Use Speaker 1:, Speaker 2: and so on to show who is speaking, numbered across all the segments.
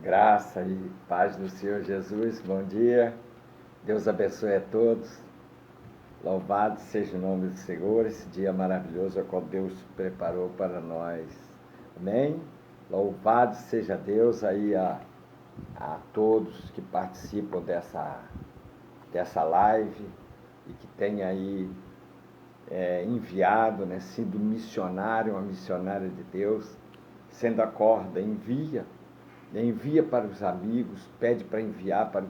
Speaker 1: Graça e paz do Senhor Jesus, bom dia. Deus abençoe a todos. Louvado seja o nome do Senhor, esse dia maravilhoso a qual Deus preparou para nós. Amém? Louvado seja Deus aí a todos que participam dessa live e que tem aí enviado, né, sido missionário, uma missionária de Deus, sendo a corda, envia para os amigos, pede para enviar para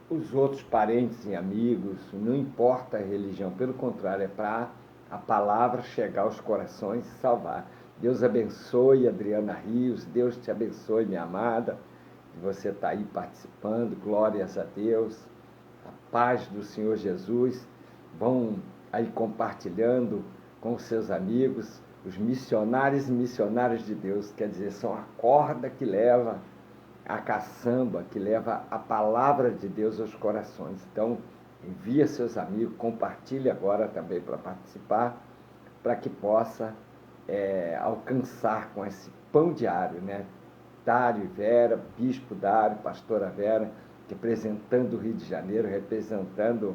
Speaker 1: os outros parentes e amigos, não importa a religião, pelo contrário, é para a palavra chegar aos corações e salvar. Deus abençoe Adriana Rios, Deus te abençoe, minha amada, você está aí participando, glórias a Deus, a paz do Senhor Jesus, vão aí compartilhando com os seus amigos, os missionários e missionárias de Deus, quer dizer, são a corda que leva a caçamba, que leva a palavra de Deus aos corações. Então, envia seus amigos, compartilhe agora também para participar, para que possa alcançar com esse pão diário, né? Dário e Vera, Bispo Dário, Pastora Vera, representando o Rio de Janeiro, representando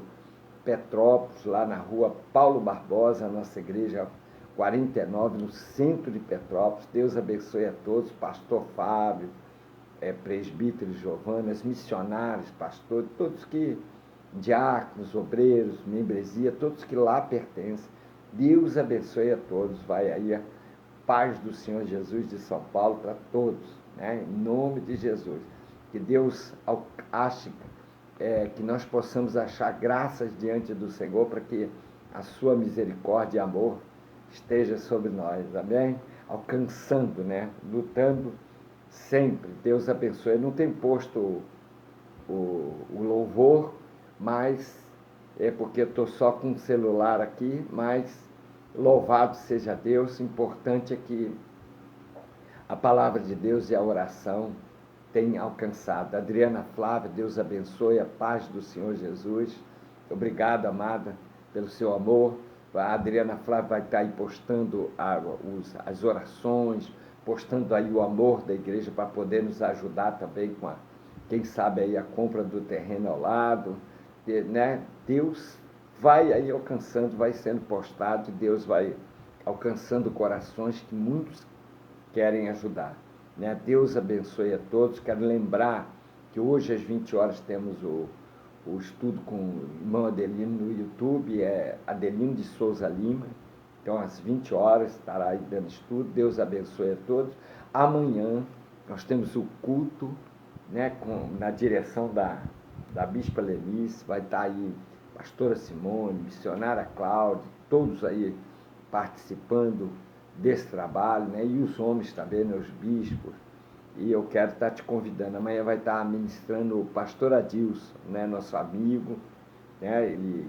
Speaker 1: Petrópolis, lá na rua Paulo Barbosa, a nossa igreja 49, no centro de Petrópolis. Deus abençoe a todos, pastor Fábio, presbítero Giovana, missionários, pastores, todos que, diáconos, obreiros, membresia, todos que lá pertencem. Deus abençoe a todos, vai aí a paz do Senhor Jesus de São Paulo para todos, né? Em nome de Jesus. Que Deus ache que nós possamos achar graças diante do Senhor para que a sua misericórdia e amor esteja sobre nós, amém? Alcançando, né? Lutando sempre. Deus abençoe. Eu não tenho posto o louvor, mas é porque eu estou só com o celular aqui, mas louvado seja Deus. O importante é que a palavra de Deus e a oração tem alcançado. Adriana Flávia, Deus abençoe, a paz do Senhor Jesus. Obrigado, amada, pelo seu amor. A Adriana Flávia vai estar aí postando as orações, postando aí o amor da igreja para poder nos ajudar também com quem sabe aí a compra do terreno ao lado, né? Deus vai aí alcançando, vai sendo postado, e Deus vai alcançando corações que muitos querem ajudar, né? Deus abençoe a todos. Quero lembrar que hoje às 20 horas temos o estudo com o irmão Adelino no YouTube, Adelino de Souza Lima. Então, às 20 horas estará aí dando estudo. Deus abençoe a todos. Amanhã nós temos o culto, né, na direção da Bispa Lenice. Vai estar aí pastora Simone, missionária Cláudia, todos aí participando desse trabalho, né? E os homens também, né, os bispos. E eu quero estar te convidando. Amanhã vai estar ministrando o pastor Adilson, né, nosso amigo, né? Ele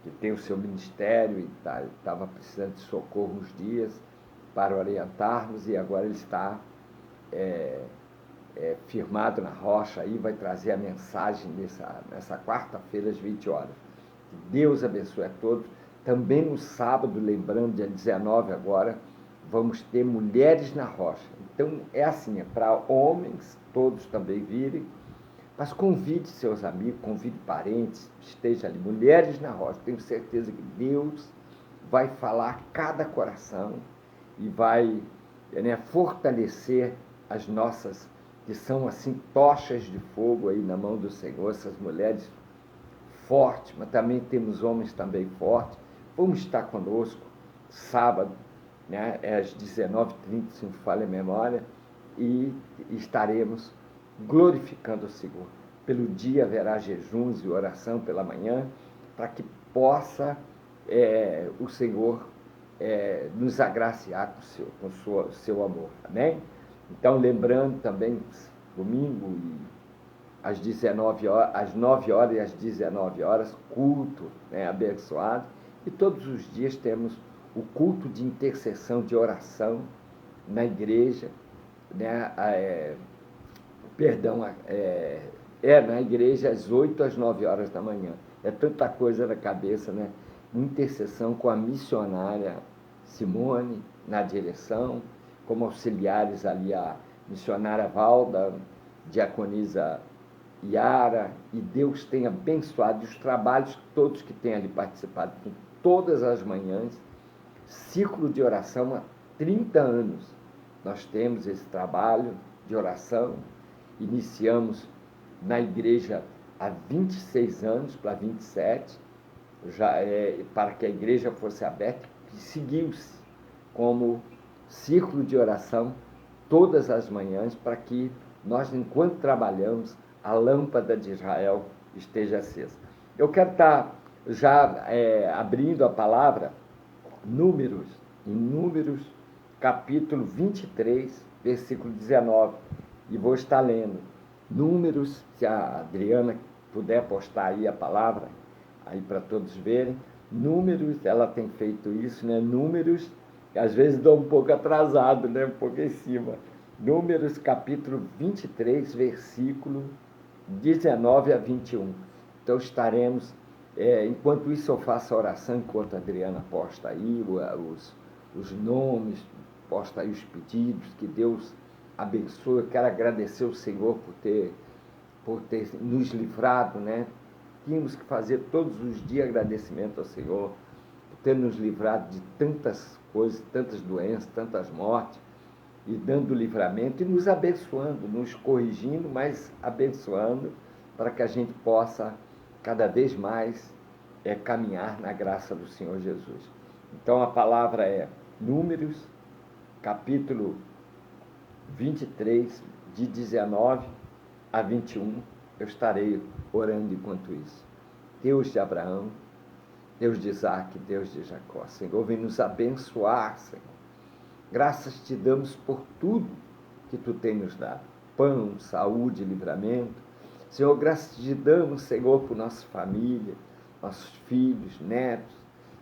Speaker 1: que tem o seu ministério e estava precisando de socorro uns dias para orientarmos, e agora ele está firmado na rocha, aí vai trazer a mensagem nessa quarta-feira às 20 horas. Deus abençoe a todos. Também no sábado, lembrando, dia 19 agora, vamos ter Mulheres na Rocha. Então, é assim, é para homens, todos também virem, mas convide seus amigos, convide parentes, esteja ali. Mulheres na Rocha. Tenho certeza que Deus vai falar a cada coração e vai, né, fortalecer as nossas, que são assim tochas de fogo aí na mão do Senhor, essas mulheres fortes, mas também temos homens também fortes. Vamos estar conosco sábado, né, às 19h30, se não falha a memória, e estaremos glorificando o Senhor. Pelo dia haverá jejuns e oração pela manhã, para que possa o Senhor nos agraciar com o seu amor. Amém? Então, lembrando também, domingo, às 19 horas, às 9 horas e às 19 horas, culto, né, abençoado. E todos os dias temos o culto de intercessão, de oração na igreja, né? Na igreja às 8 às 9 horas da manhã. É tanta coisa na cabeça, né? Intercessão com a missionária Simone na direção, como auxiliares ali a missionária Valda, diaconisa Yara, e Deus tem abençoado os trabalhos todos que têm ali participado, todas as manhãs, ciclo de oração há 30 anos. Nós temos esse trabalho de oração, iniciamos na igreja há 26 anos, para 27, para que a igreja fosse aberta, e seguiu-se como círculo de oração todas as manhãs, para que nós, enquanto trabalhamos, a lâmpada de Israel esteja acesa. Eu quero estar já abrindo a palavra, em Números, capítulo 23, versículo 19, e vou estar lendo. Números, se a Adriana puder postar aí a palavra, aí para todos verem. Números, ela tem feito isso, né? Números, às vezes dou um pouco atrasado, né? Um pouco em cima. Números, capítulo 23, versículo 19 a 21. Então estaremos, enquanto isso eu faço a oração, enquanto a Adriana posta aí os nomes, posta aí os pedidos, que Deus abençoe. Eu quero agradecer o Senhor por ter nos livrado, né? Tínhamos que fazer todos os dias agradecimento ao Senhor, por ter nos livrado de tantas coisas, tantas doenças, tantas mortes, e dando livramento e nos abençoando, nos corrigindo, mas abençoando, para que a gente possa cada vez mais caminhar na graça do Senhor Jesus. Então a palavra é Números, capítulo 23, de 19 a 21, eu estarei orando enquanto isso. Deus de Abraão, Deus de Isaac, Deus de Jacó, Senhor, vem nos abençoar, Senhor. Graças te damos por tudo que tu tens nos dado. Pão, saúde, livramento. Senhor, graças te damos, Senhor, por nossa família, nossos filhos, netos.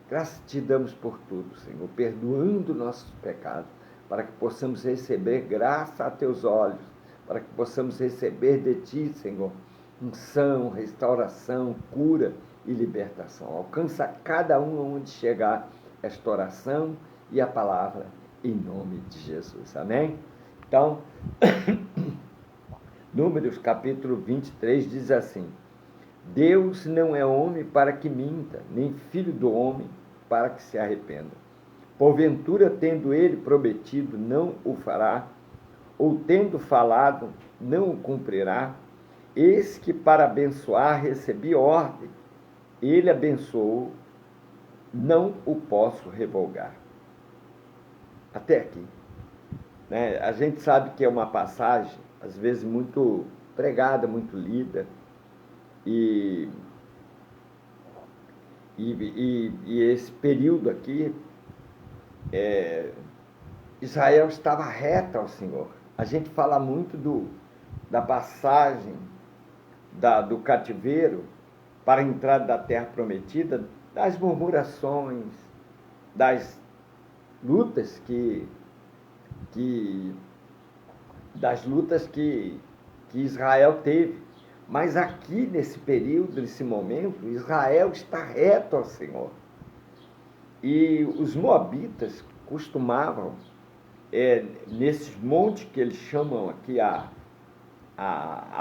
Speaker 1: Graças te damos por tudo, Senhor, perdoando nossos pecados, para que possamos receber graça a teus olhos, para que possamos receber de ti, Senhor, unção, restauração, cura e libertação. Alcança cada um onde chegar esta oração e a palavra, em nome de Jesus. Amém? Então, Números capítulo 23 diz assim: Deus não é homem para que minta, nem filho do homem para que se arrependa. Porventura, tendo ele prometido, não o fará, ou tendo falado, não o cumprirá? Eis que para abençoar recebi ordem, ele abençoou, não o posso revogar. Até aqui, né? A gente sabe que é uma passagem, às vezes, muito pregada, muito lida, e esse período aqui, Israel estava reta ao Senhor. A gente fala muito da passagem do cativeiro para a entrada da terra prometida, das murmurações, das lutas que Israel teve. Mas aqui, nesse período, nesse momento, Israel está reto ao Senhor. E os moabitas costumavam, nesses montes que eles chamam aqui a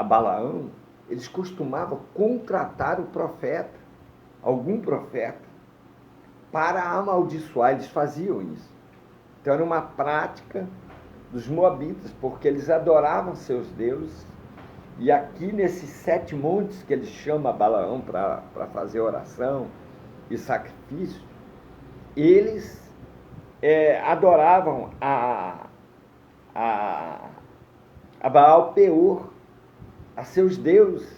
Speaker 1: Balaão, eles costumavam contratar o profeta, algum profeta, para amaldiçoar. Eles faziam isso. Então era uma prática dos moabitas, porque eles adoravam seus deuses. E aqui nesses 7 montes que eles chamam a Balaão para fazer oração e sacrifício, eles adoravam a Baal Peor, a seus deuses.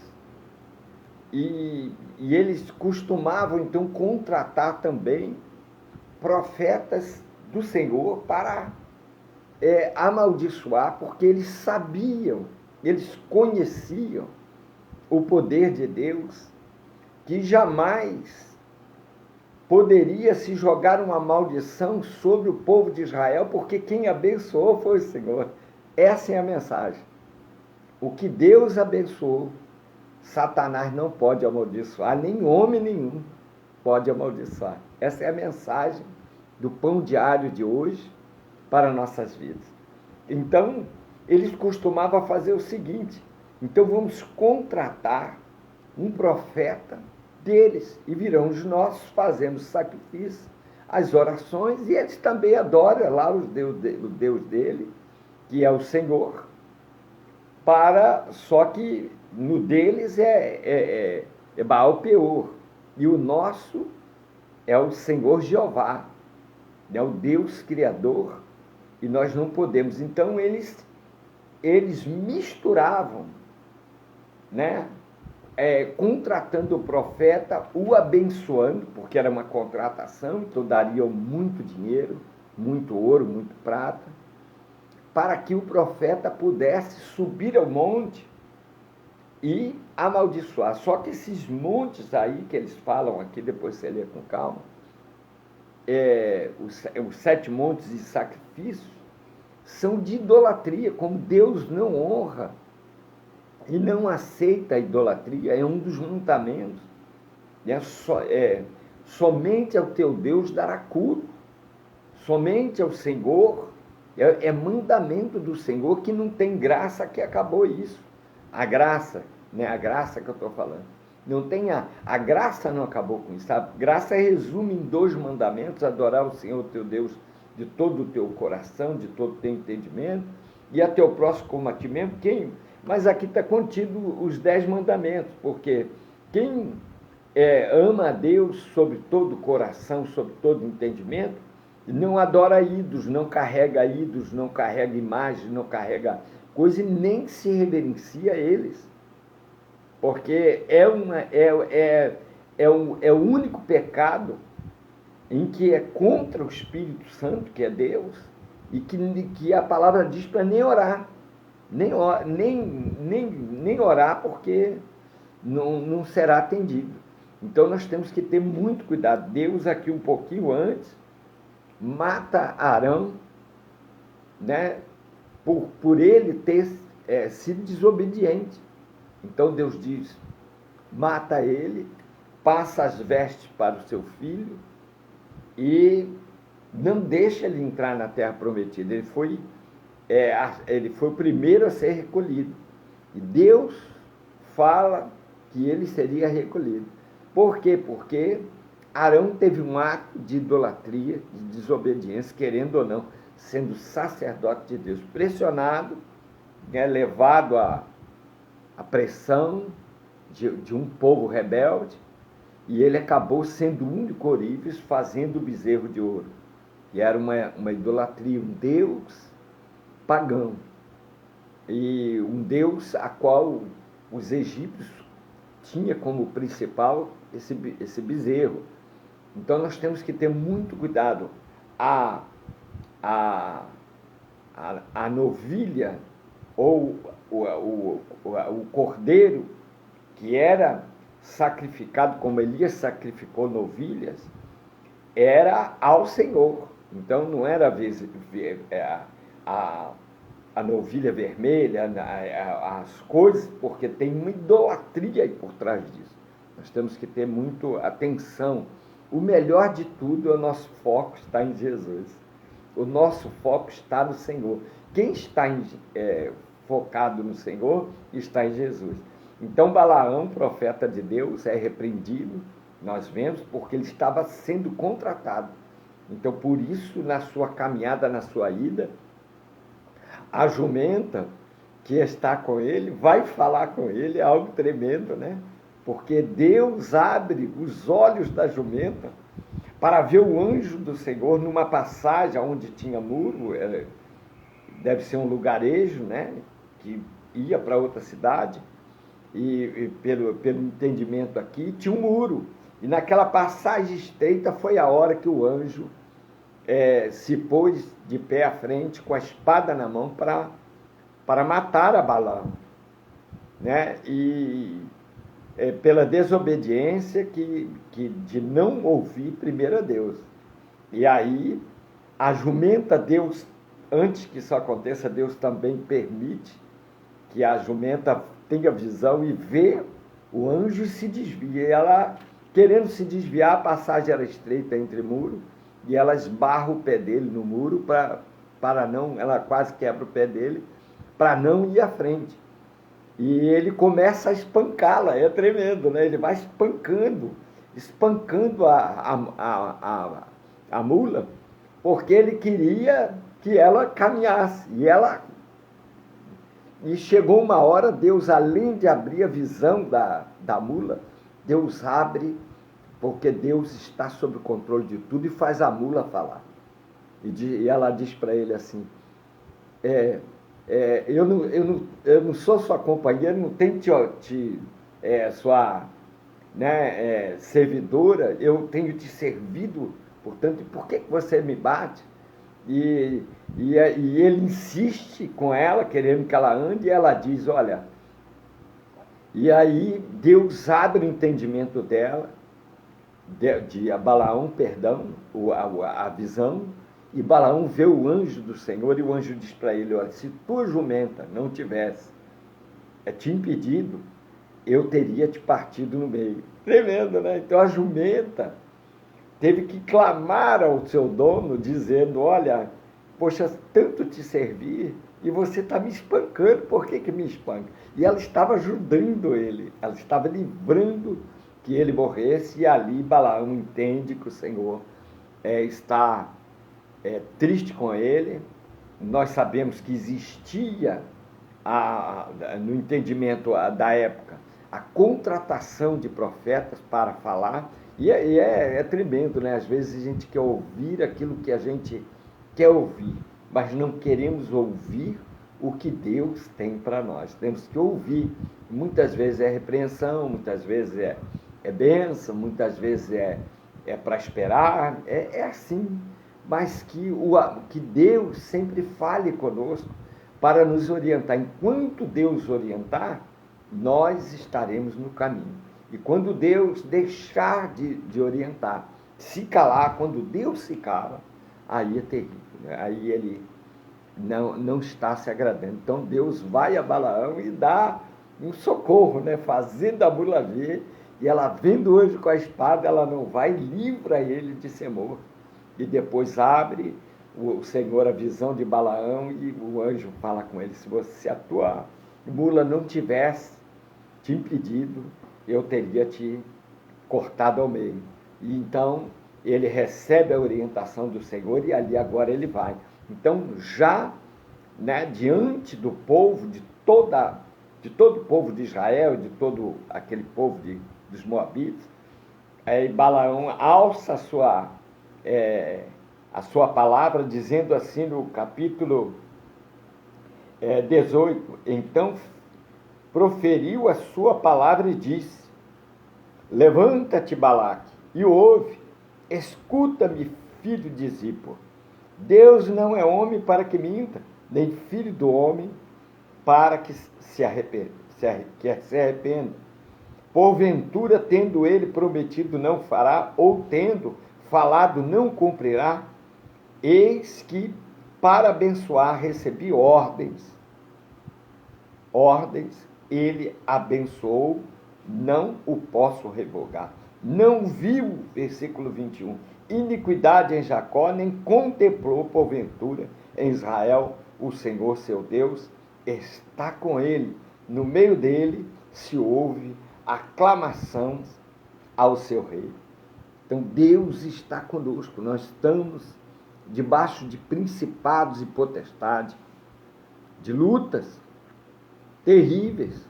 Speaker 1: E eles costumavam então contratar também profetas do Senhor para amaldiçoar, porque eles sabiam, eles conheciam o poder de Deus, que jamais poderia se jogar uma maldição sobre o povo de Israel, porque quem abençoou foi o Senhor. Essa é a mensagem. O que Deus abençoou, Satanás não pode amaldiçoar, nem homem nenhum pode amaldiçoar. Essa é a mensagem do pão diário de hoje para nossas vidas. Então, eles costumavam fazer o seguinte: então vamos contratar um profeta deles, e virão os nossos, fazemos sacrifício, as orações, e eles também adoram lá o Deus dele, que é o Senhor, só que no deles é Baal Peor, e o nosso é o Senhor Jeová, é o Deus Criador, e nós não podemos. Então eles misturavam, né? Contratando o profeta, o abençoando, porque era uma contratação, então dariam muito dinheiro, muito ouro, muito prata, para que o profeta pudesse subir ao monte e amaldiçoar. Só que esses montes aí que eles falam aqui, depois você lê com calma, os 7 montes de sacrifício, são de idolatria, como Deus não honra e não aceita a idolatria, é um dos mandamentos. Somente ao teu Deus dará culto, somente ao Senhor, é mandamento do Senhor, que não tem graça, que acabou isso. A graça, né? A graça que eu estou falando. Não tem a graça não acabou com isso. A graça resume em 2 mandamentos: adorar o Senhor teu Deus de todo o teu coração, de todo o teu entendimento, e a teu próximo como a ti mesmo. Mas aqui está contido os 10 mandamentos, porque quem ama a Deus sobre todo o coração, sobre todo o entendimento, não adora ídolos, não carrega ídolos, não carrega imagens, não carrega coisa, e nem se reverencia a eles, porque é o único pecado em que é contra o Espírito Santo, que é Deus, e que a palavra diz para nem orar, nem orar, porque não será atendido. Então nós temos que ter muito cuidado. Deus, aqui um pouquinho antes, mata Arão, né, por ele ter sido desobediente. Então Deus diz: mata ele, passa as vestes para o seu filho e não deixa ele entrar na terra prometida. Ele foi o primeiro a ser recolhido, e Deus fala que ele seria recolhido. Por quê? Porque Arão teve um ato de idolatria, de desobediência, querendo ou não, sendo sacerdote de Deus, pressionado, levado à pressão de um povo rebelde, e ele acabou sendo o único ourives fazendo o bezerro de ouro, que era uma idolatria, um deus pagão, e um deus a qual os egípcios tinha como principal esse bezerro. Então nós temos que ter muito cuidado. A novilha, ou o cordeiro, que era sacrificado, como Elias sacrificou novilhas, era ao Senhor. Então não era a novilha vermelha, as coisas, porque tem uma idolatria aí por trás disso. Nós temos que ter muito atenção. O melhor de tudo é o nosso foco está em Jesus. O nosso foco está no Senhor. Quem está focado no Senhor está em Jesus. Então Balaão, profeta de Deus, é repreendido, nós vemos, porque ele estava sendo contratado. Então, por isso, na sua caminhada, na sua ida, a jumenta que está com ele vai falar com ele, é algo tremendo, né? Porque Deus abre os olhos da jumenta para ver o anjo do Senhor numa passagem onde tinha muro, deve ser um lugarejo, né? Que ia para outra cidade, e pelo entendimento aqui, tinha um muro, e naquela passagem estreita foi a hora que o anjo se pôs de pé à frente, com a espada na mão, para matar a Balaão, né? E pela desobediência de não ouvir primeiro a Deus. E aí, a jumenta, Deus, antes que isso aconteça, Deus também permite que a jumenta tenha visão e vê o anjo, se desvia. E ela, querendo se desviar, a passagem era estreita entre muro, e ela esbarra o pé dele no muro, para não, ela quase quebra o pé dele, para não ir à frente. E ele começa a espancá-la, é tremendo, né? Ele vai espancando a mula, porque ele queria que ela caminhasse. E chegou uma hora, Deus, além de abrir a visão da mula, Deus abre, porque Deus está sob o controle de tudo e faz a mula falar. E ela diz para ele assim, eu não sou sua companheira, não tenho sua servidora, eu tenho te servido, portanto, por que você me bate? E ele insiste com ela, querendo que ela ande, e ela diz, olha... E aí Deus abre o entendimento dela, de Balaão, perdão, a visão, e Balaão vê o anjo do Senhor, e o anjo diz para ele, olha, se tua jumenta não tivesse te impedido, eu teria te partido no meio. Tremendo, né? Então a jumenta teve que clamar ao seu dono, dizendo, olha, poxa, tanto te servir, e você está me espancando, por que me espanca? E ela estava ajudando ele, ela estava livrando que ele morresse, e ali Balaão entende que o Senhor está triste com ele. Nós sabemos que existia, no entendimento da época, a contratação de profetas para falar, e é tremendo, né? Às vezes a gente quer ouvir aquilo que a gente quer ouvir, mas não queremos ouvir o que Deus tem para nós. Temos que ouvir. Muitas vezes é repreensão, muitas vezes é bênção, muitas vezes é para esperar, é assim. Mas que Deus sempre fale conosco para nos orientar. Enquanto Deus orientar, nós estaremos no caminho. E quando Deus deixar de orientar, se calar, quando Deus se cala, aí é terrível, né? Aí ele não está se agradando. Então Deus vai a Balaão e dá um socorro, né? Fazendo a mula ver, e ela vendo o anjo com a espada, ela não vai, livra ele de ser morto. E depois abre o Senhor a visão de Balaão, e o anjo fala com ele, se a tua mula não tivesse te impedido, eu teria te cortado ao meio. E então ele recebe a orientação do Senhor, e ali agora ele vai. Então já, né, diante do povo, de todo o povo de Israel, de todo aquele povo dos Moabitas, Balaão alça a sua palavra, dizendo assim no capítulo 18, então proferiu a sua palavra e disse, levanta-te, Balaque, e ouve, escuta-me, filho de Zippor. Deus não é homem para que minta, nem filho do homem para que se arrependa. Porventura, tendo ele prometido, não fará, ou tendo falado, não cumprirá? Eis que, para abençoar, recebi ordens, ele abençoou, não o posso revogar. Não viu, versículo 21, iniquidade em Jacó, nem contemplou, porventura, em Israel, o Senhor seu Deus está com ele, no meio dele se ouve aclamação ao seu rei. Então Deus está conosco, nós estamos debaixo de principados e potestades, de lutas terríveis,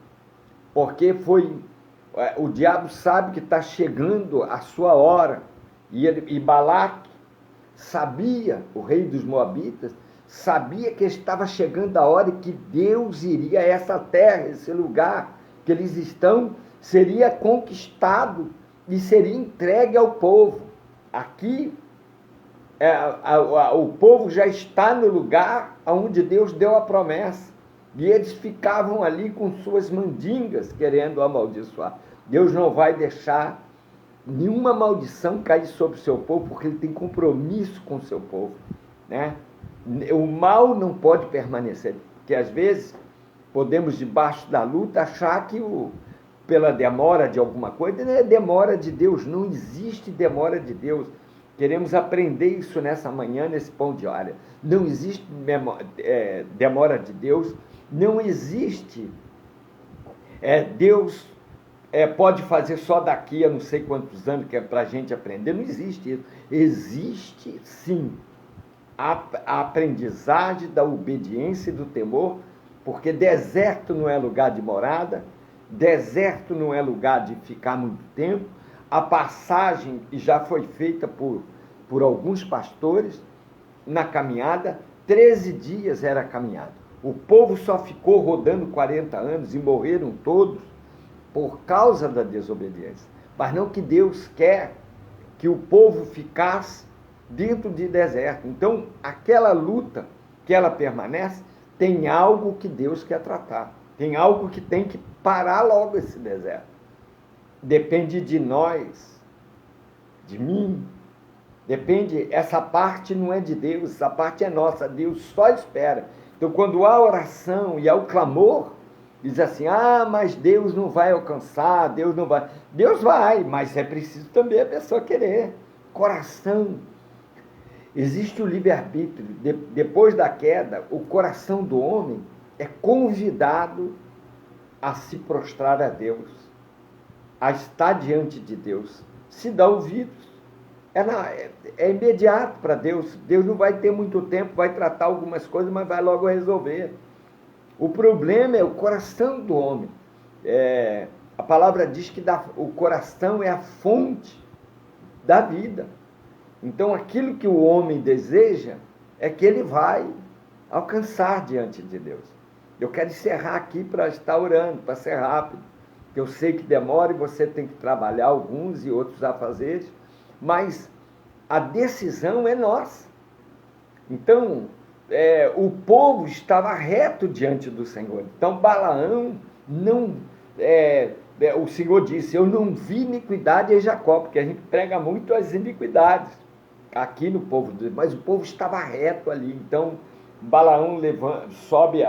Speaker 1: porque o diabo sabe que está chegando a sua hora, e Balaque sabia, o rei dos Moabitas, sabia que estava chegando a hora e que Deus iria a essa terra, esse lugar que eles estão, seria conquistado e seria entregue ao povo. Aqui, o povo já está no lugar onde Deus deu a promessa, e eles ficavam ali com suas mandingas, querendo amaldiçoar. Deus não vai deixar nenhuma maldição cair sobre o seu povo, porque ele tem compromisso com o seu povo, né? O mal não pode permanecer, porque às vezes podemos, debaixo da luta, achar que pela demora de alguma coisa, não é demora de Deus, não existe demora de Deus. Queremos aprender isso nessa manhã, nesse pão diário. Não existe demora de Deus, Não existe. Deus pode fazer só daqui a não sei quantos anos, que é para a gente aprender. Não existe isso. Existe, sim, a aprendizagem da obediência e do temor, porque deserto não é lugar de morada, deserto não é lugar de ficar muito tempo. A passagem já foi feita por alguns pastores na caminhada, 13 dias era a caminhada. O povo só ficou rodando 40 anos e morreram todos por causa da desobediência. Mas não que Deus quer que o povo ficasse dentro de deserto. Então, aquela luta que ela permanece, tem algo que Deus quer tratar. Tem algo que tem que parar logo esse deserto. Depende de nós, de mim. Depende, essa parte não é de Deus, essa parte é nossa. Deus só espera. Então, quando há oração e há o clamor, diz assim, mas Deus não vai alcançar, Deus não vai. Deus vai, mas é preciso também a pessoa querer. Coração. Existe o livre-arbítrio. Depois da queda, o coração do homem é convidado a se prostrar a Deus, a estar diante de Deus, se dá ouvidos. É imediato para Deus. Deus não vai ter muito tempo, vai tratar algumas coisas, mas vai logo resolver. O problema é o coração do homem. A palavra diz que o coração é a fonte da vida. Então, aquilo que o homem deseja é que ele vai alcançar diante de Deus. Eu quero encerrar aqui para estar orando, para ser rápido. Eu sei que demora e você tem que trabalhar alguns e outros afazeres, mas a decisão é nossa. Então, o povo estava reto diante do Senhor. Então, Balaão não... o Senhor disse, eu não vi iniquidade em Jacó, porque a gente prega muito as iniquidades aqui no povo, mas o povo estava reto ali. Então, Balaão sobe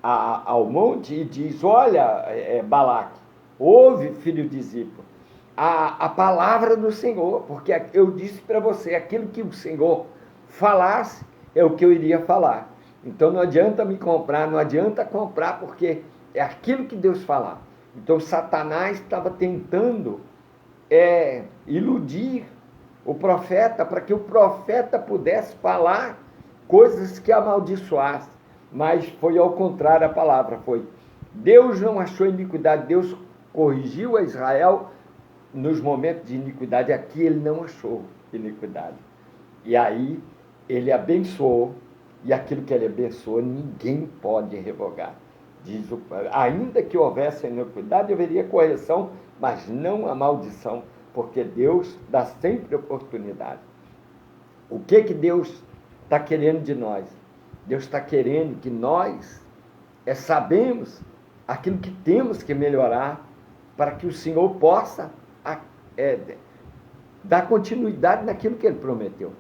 Speaker 1: ao monte e diz, olha, Balaque, ouve, filho de Zippor, a palavra do Senhor, porque eu disse para você, aquilo que o Senhor falasse, é o que eu iria falar. Então não adianta me comprar, não adianta comprar, porque é aquilo que Deus falar. Então Satanás estava tentando iludir o profeta, para que o profeta pudesse falar coisas que amaldiçoassem. Mas foi ao contrário a palavra, foi. Deus não achou iniquidade, Deus corrigiu a Israel nos momentos de iniquidade. Aqui ele não achou iniquidade. E aí ele abençoou, e aquilo que ele abençoou, ninguém pode revogar. Ainda que houvesse iniquidade, haveria correção, mas não a maldição, porque Deus dá sempre oportunidade. O que Deus está querendo de nós? Deus está querendo que nós sabemos aquilo que temos que melhorar para que o Senhor possa dar continuidade naquilo que Ele prometeu.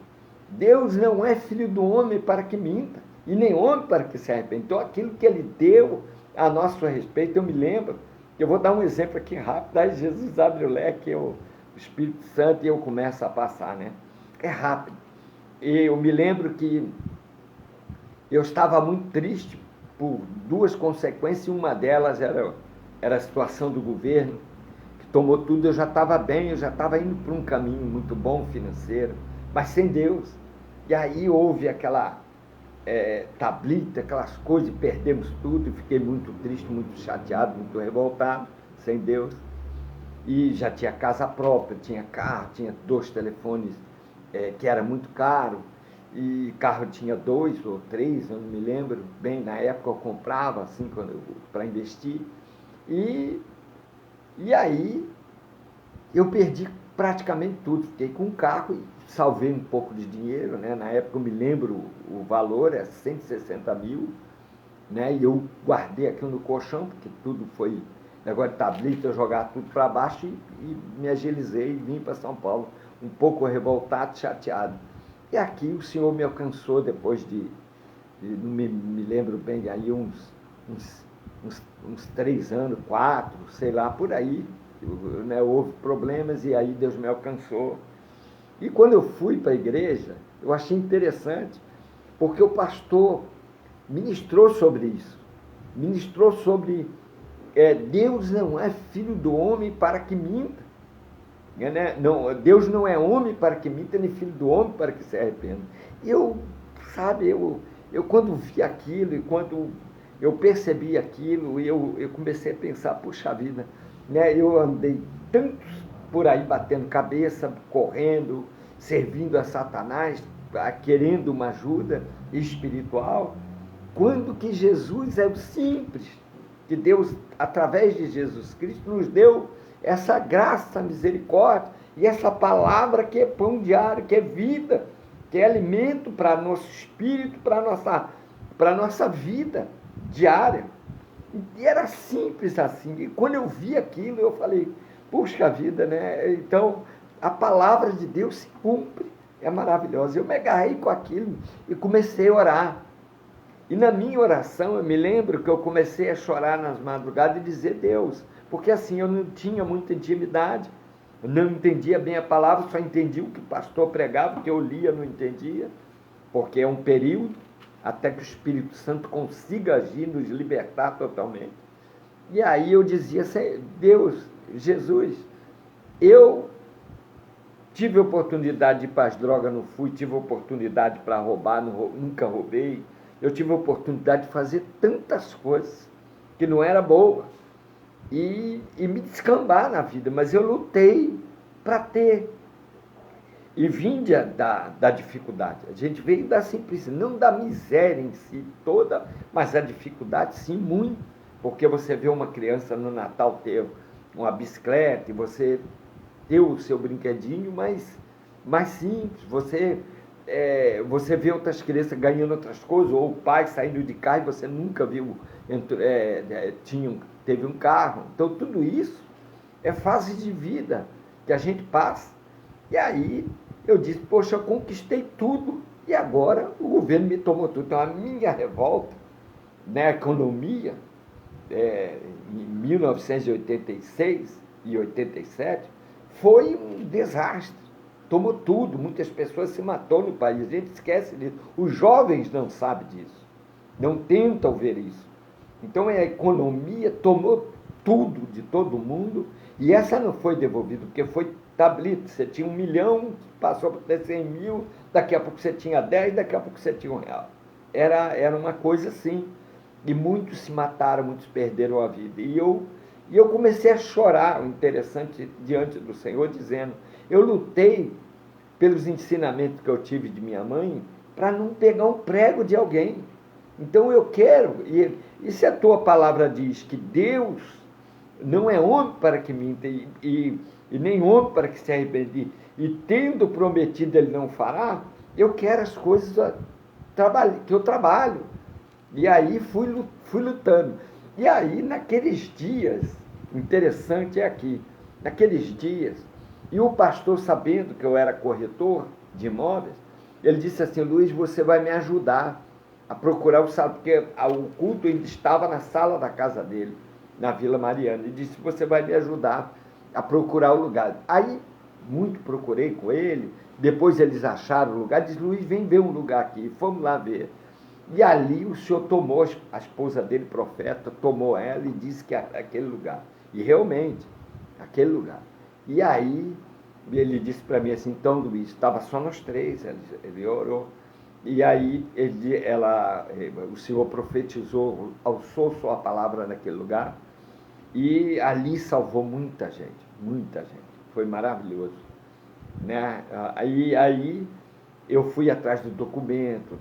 Speaker 1: Deus não é filho do homem para que minta, e nem homem para que se arrependa. Então, aquilo que Ele deu a nosso respeito, eu me lembro, eu vou dar um exemplo aqui rápido, aí Jesus abre o leque, o Espírito Santo, e eu começo a passar, né? É rápido. E eu me lembro que eu estava muito triste por duas consequências, e uma delas era a situação do governo, que tomou tudo. Eu já estava bem, eu já estava indo para um caminho muito bom financeiro, mas sem Deus. E aí houve aquela tablita, aquelas coisas, e perdemos tudo, e fiquei muito triste, muito chateado, muito revoltado, sem Deus. E já tinha casa própria, tinha carro, tinha 2 telefones, que era muito caro, e carro tinha 2 ou 3, eu não me lembro bem, na época eu comprava assim, para investir, e aí eu perdi praticamente tudo. Fiquei com um carro e salvei um pouco de dinheiro, né? Na época eu me lembro, o valor é 160 mil, né? E eu guardei aquilo no colchão, porque tudo foi negócio de tablita, eu jogar tudo para baixo, e me agilizei e vim para São Paulo, um pouco revoltado, chateado. E aqui o Senhor me alcançou depois não me lembro bem, aí uns 3 anos, 4, sei lá, por aí, né, houve problemas, e aí Deus me alcançou. E quando eu fui para a igreja, eu achei interessante, porque o pastor ministrou sobre isso. ministrou sobre Deus não é filho do homem para que minta. Né? Não, Deus não é homem para que minta, nem filho do homem para que se arrependa. E eu quando vi aquilo, e quando eu percebi aquilo, eu comecei a pensar, puxa vida, né? Eu andei tanto por aí batendo cabeça, correndo, servindo a Satanás, querendo uma ajuda espiritual, quando que Jesus é o simples, que Deus, através de Jesus Cristo, nos deu essa graça, misericórdia, e essa palavra que é pão diário, que é vida, que é alimento para nosso espírito, para nossa vida diária. E era simples assim. E quando eu vi aquilo, eu falei, puxa vida, né? Então, a palavra de Deus se cumpre, é maravilhosa. Eu me agarrei com aquilo e comecei a orar. E na minha oração, eu me lembro que eu comecei a chorar nas madrugadas e dizer Deus, porque assim, eu não tinha muita intimidade, eu não entendia bem a palavra, só entendia o que o pastor pregava, o que eu lia, não entendia, porque é um período até que o Espírito Santo consiga agir, nos libertar totalmente. E aí eu dizia, Deus, Jesus, eu tive oportunidade de ir para as drogas, não fui, tive oportunidade para roubar, nunca roubei, eu tive oportunidade de fazer tantas coisas que não era boa e me descambar na vida, mas eu lutei para ter. E vinha da dificuldade. A gente veio da simplicidade, não da miséria em si toda, mas a dificuldade sim, muito. Porque você vê uma criança no Natal ter uma bicicleta e você ter o seu brinquedinho mais simples. Você vê outras crianças ganhando outras coisas, ou o pai saindo de carro e você nunca viu, teve um carro. Então tudo isso é fase de vida que a gente passa. E aí eu disse, poxa, eu conquistei tudo e agora o governo me tomou tudo. Então a minha revolta na economia, em 1986 e 87, foi um desastre. Tomou tudo, muitas pessoas se matou no país, a gente esquece disso. Os jovens não sabem disso, não tentam ver isso. Então a economia tomou tudo de todo mundo e essa não foi devolvida, porque foi tablito. Você tinha 1 milhão, passou para ter 100 mil, daqui a pouco você tinha 10, daqui a pouco você tinha R$1. Era uma coisa assim. E muitos se mataram, muitos perderam a vida. E eu comecei a chorar, o interessante, diante do Senhor, dizendo, eu lutei pelos ensinamentos que eu tive de minha mãe para não pegar um prego de alguém. Então eu quero, e se a tua palavra diz que Deus não é homem para que minta, e nem homem para que se arrepende, e tendo prometido ele não fará, eu quero as coisas que eu trabalho. E aí fui lutando. E aí naqueles dias, interessante é aqui, naqueles dias, e o pastor, sabendo que eu era corretor de imóveis, ele disse assim, Luiz, você vai me ajudar a procurar o salão, porque o culto ainda estava na sala da casa dele, na Vila Mariana. Ele disse, você vai me ajudar a procurar o lugar. Aí, muito procurei com ele, depois eles acharam o lugar, disse, Luiz, vem ver um lugar aqui, fomos lá ver. E ali o senhor tomou, a esposa dele, profeta, tomou ela e disse que aquele lugar. E realmente, aquele lugar. E aí, ele disse para mim assim, então Luiz, estava só nós três, ele orou. E aí, o senhor profetizou, alçou sua palavra naquele lugar. E ali salvou muita gente, muita gente. Foi maravilhoso. Né? Aí eu fui atrás do documento,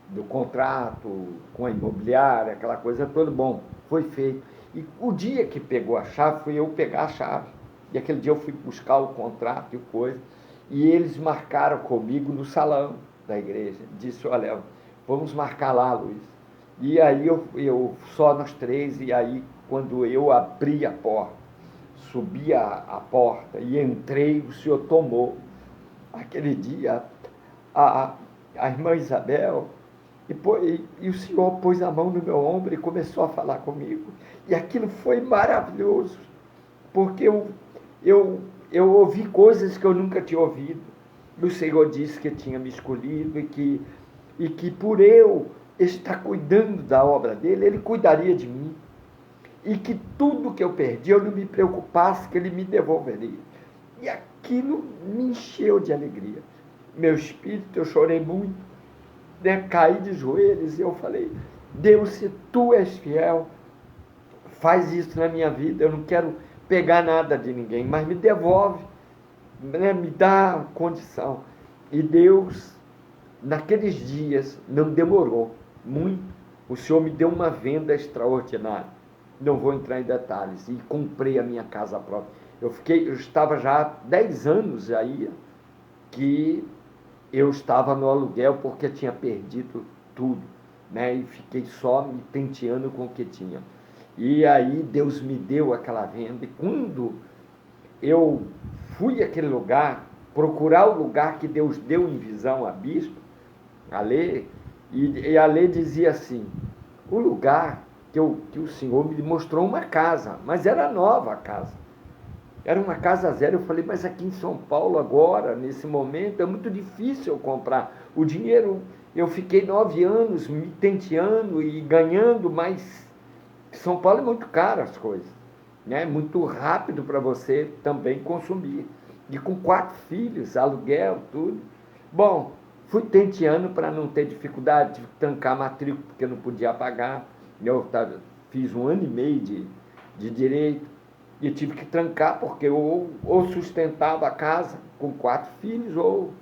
Speaker 1: do contrato com a imobiliária, aquela coisa toda, bom, foi feito. E o dia que pegou a chave, fui eu pegar a chave. E aquele dia eu fui buscar o contrato e coisa, e eles marcaram comigo no salão da igreja. Disse, olha, vamos marcar lá, Luiz. E aí eu só nós três, e aí quando eu abri a porta, subi a porta e entrei, o senhor tomou. Aquele dia, a irmã Isabel, e o senhor pôs a mão no meu ombro e começou a falar comigo. E aquilo foi maravilhoso, porque eu ouvi coisas que eu nunca tinha ouvido. O Senhor disse que tinha me escolhido e que por eu está cuidando da obra dele, ele cuidaria de mim. E que tudo que eu perdi, eu não me preocupasse, que ele me devolveria. E aquilo me encheu de alegria. Meu espírito, eu chorei muito, né? Caí de joelhos e eu falei, Deus, se tu és fiel, faz isso na minha vida, eu não quero pegar nada de ninguém, mas me devolve, né? Me dá condição. E Deus, naqueles dias, não demorou muito, o Senhor me deu uma venda extraordinária. Não vou entrar em detalhes, e comprei a minha casa própria. Eu estava já há 10 anos aí, que eu estava no aluguel porque tinha perdido tudo, né? E fiquei só me tenteando com o que tinha. E aí Deus me deu aquela venda, e quando eu fui àquele lugar, procurar o lugar que Deus deu em visão a bispo, a Lê, e a Lê dizia assim, o lugar que o Senhor me mostrou uma casa, mas era nova a casa. Era uma casa zero. Eu falei, mas aqui em São Paulo agora, nesse momento, é muito difícil eu comprar. O dinheiro, eu fiquei 9 anos me tenteando e ganhando, mas São Paulo é muito caro as coisas, né? Muito rápido para você também consumir. E com 4 filhos, aluguel, tudo. Bom, fui tenteando para não ter dificuldade, tive que trancar a matrícula porque não podia pagar. Eu fiz 1 ano e meio de direito e tive que trancar porque ou sustentava a casa com 4 filhos ou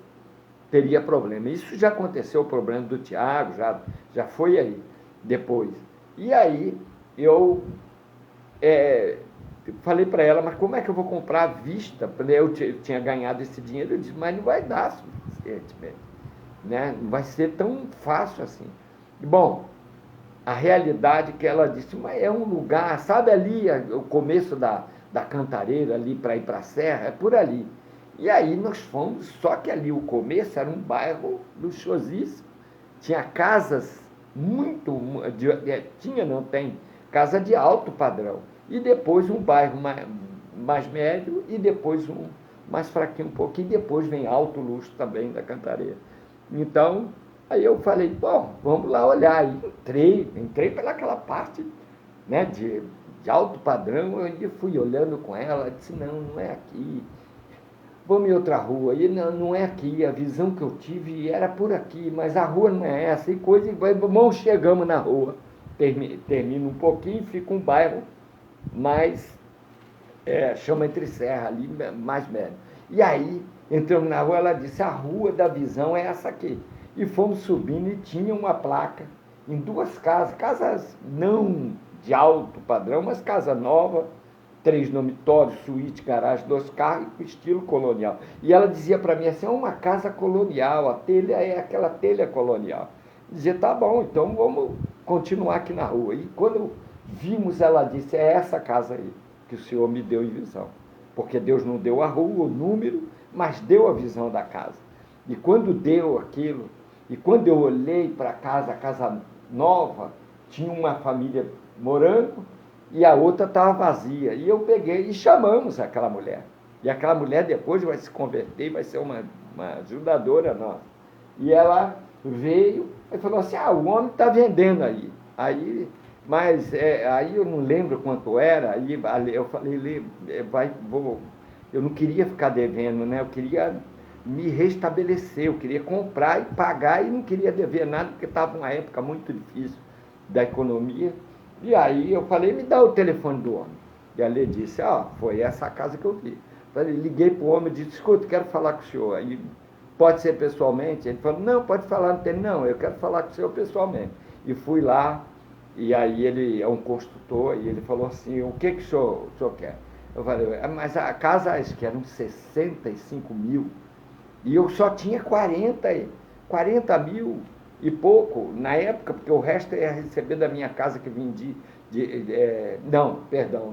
Speaker 1: teria problema. Isso já aconteceu, o problema do Tiago, já foi aí depois. E aí eu falei para ela, mas como é que eu vou comprar à vista? Eu tinha ganhado esse dinheiro, eu disse, mas não vai dar suficientemente, né? Não vai ser tão fácil assim. Bom, a realidade que ela disse, mas é um lugar, sabe ali, o começo da Cantareira, ali para ir para a Serra, é por ali. E aí nós fomos, só que ali o começo era um bairro luxuosíssimo, tinha casas muito, não tem, casa de alto padrão, e depois um bairro mais médio, e depois um mais fraquinho um pouquinho, e depois vem alto luxo também da Cantareira. Então, aí eu falei, bom, vamos lá olhar. Aí entrei pelaquela parte, né, de alto padrão, eu fui olhando com ela, disse, não é aqui, vamos em outra rua, e não é aqui, a visão que eu tive era por aqui, mas a rua não é essa, e coisa, vamos, chegamos na rua, termina um pouquinho, fica um bairro mais, chama Entre Serra ali, mais médio. E aí, entramos na rua, ela disse, a rua da visão é essa aqui. E fomos subindo e tinha uma placa em 2 casas não de alto padrão, mas casa nova, 3 dormitórios, suíte, garagem, 2 carros, estilo colonial. E ela dizia para mim assim, é uma casa colonial, a telha é aquela telha colonial. Eu dizia, tá bom, então vamos continuar aqui na rua. E quando vimos, ela disse, é essa casa aí que o Senhor me deu em visão. Porque Deus não deu a rua, o número, mas deu a visão da casa. E quando deu aquilo, e quando eu olhei para a casa nova, tinha uma família morando e a outra estava vazia. E eu peguei e chamamos aquela mulher. E aquela mulher depois vai se converter, vai ser uma ajudadora nossa. E ela veio e falou assim, o homem está vendendo aí. Mas aí eu não lembro quanto era, aí eu falei, eu não queria ficar devendo, né? Eu queria me restabelecer, eu queria comprar e pagar e não queria dever nada, porque estava uma época muito difícil da economia. E aí eu falei, me dá o telefone do homem. E a Lê disse, foi essa a casa que eu vi. Falei, liguei para o homem e disse, escuta, quero falar com o senhor. Aí, pode ser pessoalmente? Ele falou, não, pode falar, não, eu quero falar com o senhor pessoalmente. E fui lá, e aí ele é um construtor, e ele falou assim, o que o senhor quer? Eu falei, mas a casa, acho que eram 65 mil, e eu só tinha 40 mil e pouco na época, porque o resto eu ia receber da minha casa que vendi,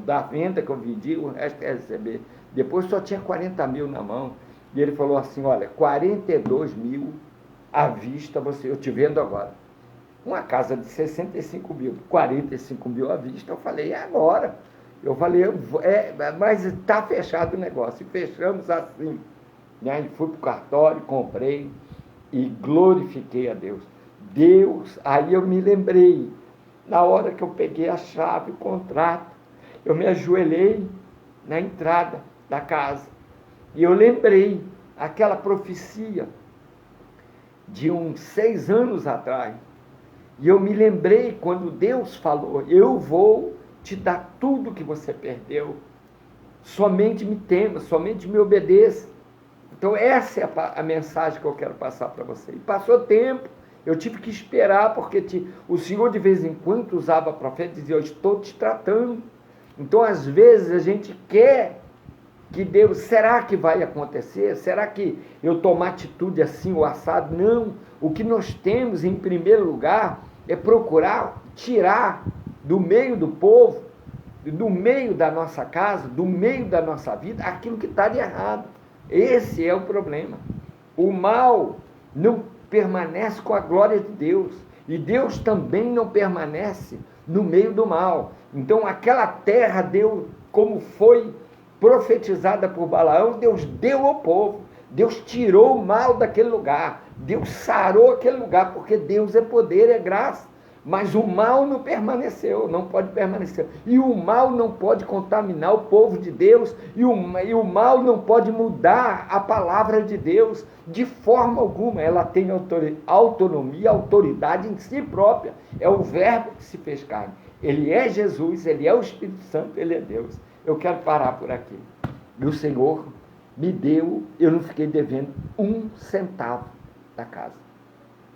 Speaker 1: da venda que eu vendi, o resto ia receber. Depois só tinha 40 mil na mão. E ele falou assim, olha, 42 mil à vista, eu te vendo agora. Uma casa de 65 mil, 45 mil à vista, eu falei, é agora. Eu falei, mas está fechado o negócio. E fechamos assim. Né? E fui para o cartório, comprei e glorifiquei a Deus. Deus, aí eu me lembrei, na hora que eu peguei a chave, o contrato, eu me ajoelhei na entrada da casa. E eu lembrei aquela profecia de uns 6 anos atrás. E eu me lembrei quando Deus falou, eu vou te dar tudo que você perdeu. Somente me tema, somente me obedeça. Então essa é a mensagem que eu quero passar para você. E passou tempo, eu tive que esperar, porque o Senhor de vez em quando usava profeta e dizia, eu estou te tratando. Então às vezes a gente quer que Deus, será que vai acontecer? Será que eu tomar atitude assim ou assado? Não, o que nós temos em primeiro lugar é procurar tirar do meio do povo, do meio da nossa casa, do meio da nossa vida, aquilo que está de errado. Esse é o problema. O mal não permanece com a glória de Deus. E Deus também não permanece no meio do mal. Então aquela terra deu, como foi profetizada por Balaão, Deus deu ao povo. Deus tirou o mal daquele lugar. Deus sarou aquele lugar, porque Deus é poder, é graça. Mas o mal não permaneceu, não pode permanecer. E o mal não pode contaminar o povo de Deus, e o mal não pode mudar a palavra de Deus de forma alguma. Ela tem autonomia, autoridade em si própria. É o verbo que se fez carne. Ele é Jesus, ele é o Espírito Santo, ele é Deus. Eu quero parar por aqui. E o Senhor me deu, eu não fiquei devendo 1 centavo da casa.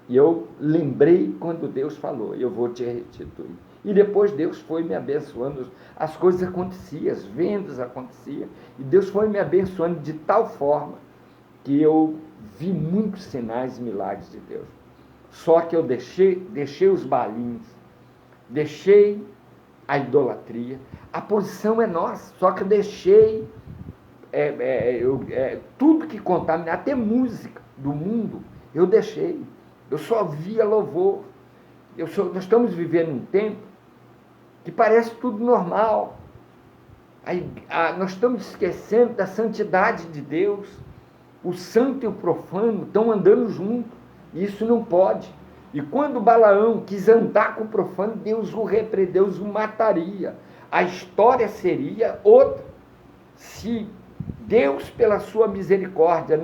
Speaker 1: E eu lembrei quando Deus falou, eu vou te restituir. E depois Deus foi me abençoando, as coisas aconteciam, as vendas aconteciam, e Deus foi me abençoando de tal forma que eu vi muitos sinais e milagres de Deus. Só que eu deixei os balinhos, deixei a idolatria, a posição é nossa, só que eu deixei tudo que contamina, até música do mundo, eu deixei. Eu só via louvor. Nós estamos vivendo um tempo que parece tudo normal. Nós estamos esquecendo da santidade de Deus. O santo e o profano estão andando juntos. E isso não pode. E quando Balaão quis andar com o profano, Deus o repreendeu, Deus o mataria. A história seria outra. Se Deus, pela sua misericórdia,